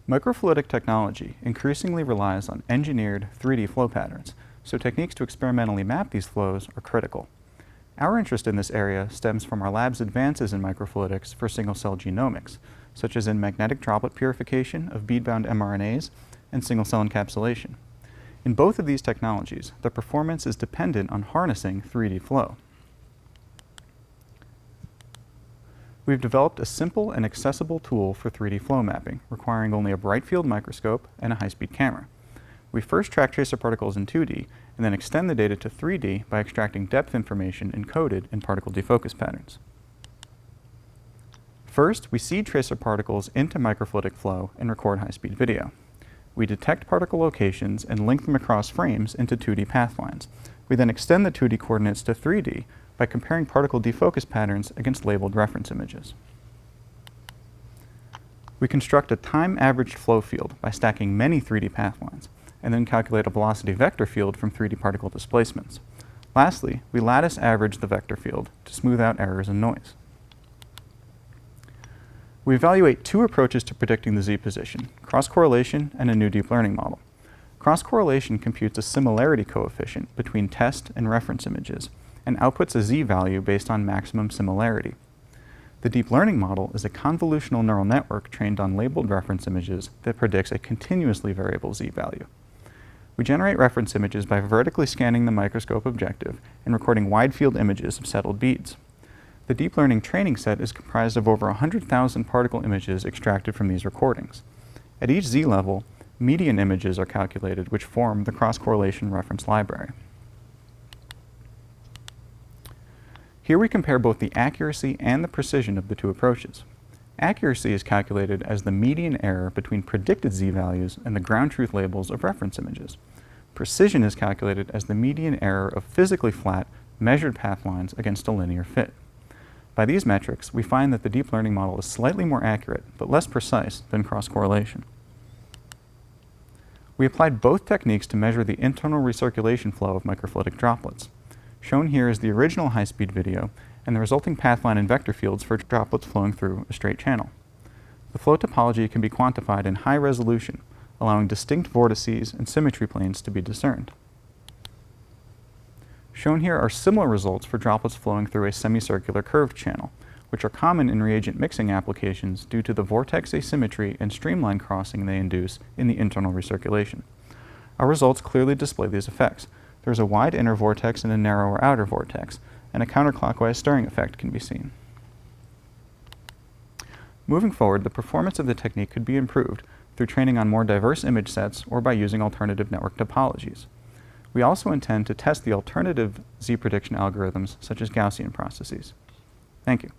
Microfluidic technology increasingly relies on engineered 3D flow patterns, so techniques to experimentally map these flows are critical. Our interest in this area stems from our lab's advances in microfluidics for single-cell genomics, such as in magnetic droplet purification of bead-bound mRNAs and single-cell encapsulation. In both of these technologies, the performance is dependent on harnessing 3D flow. We've developed a simple and accessible tool for 3D flow mapping, requiring only a bright field microscope and a high-speed camera. We first track tracer particles in 2D, and then extend the data to 3D by extracting depth information encoded in particle defocus patterns. First, we seed tracer particles into microfluidic flow and record high-speed video. We detect particle locations and link them across frames into 2D path lines. We then extend the 2D coordinates to 3D by comparing particle defocus patterns against labeled reference images. We construct a time-averaged flow field by stacking many 3D path lines, and then calculate a velocity vector field from 3D particle displacements. Lastly, we lattice average the vector field to smooth out errors and noise. We evaluate two approaches to predicting the Z position: cross-correlation and a new deep learning model. Cross-correlation computes a similarity coefficient between test and reference images, and outputs a Z value based on maximum similarity. The deep learning model is a convolutional neural network trained on labeled reference images that predicts a continuously variable Z value. We generate reference images by vertically scanning the microscope objective and recording wide field images of settled beads. The deep learning training set is comprised of over 100,000 particle images extracted from these recordings. At each Z level, median images are calculated, which form the cross-correlation reference library. Here we compare both the accuracy and the precision of the two approaches. Accuracy is calculated as the median error between predicted Z values and the ground truth labels of reference images. Precision is calculated as the median error of physically flat, measured path lines against a linear fit. By these metrics, we find that the deep learning model is slightly more accurate, but less precise than cross-correlation. We applied both techniques to measure the internal recirculation flow of microfluidic droplets. Shown here is the original high-speed video and the resulting pathline and vector fields for droplets flowing through a straight channel. The flow topology can be quantified in high resolution, allowing distinct vortices and symmetry planes to be discerned. Shown here are similar results for droplets flowing through a semicircular curved channel, which are common in reagent mixing applications due to the vortex asymmetry and streamline crossing they induce in the internal recirculation. Our results clearly display these effects. There is a wide inner vortex and a narrower outer vortex, and a counterclockwise stirring effect can be seen. Moving forward, the performance of the technique could be improved through training on more diverse image sets or by using alternative network topologies. We also intend to test the alternative Z prediction algorithms such as Gaussian processes. Thank you.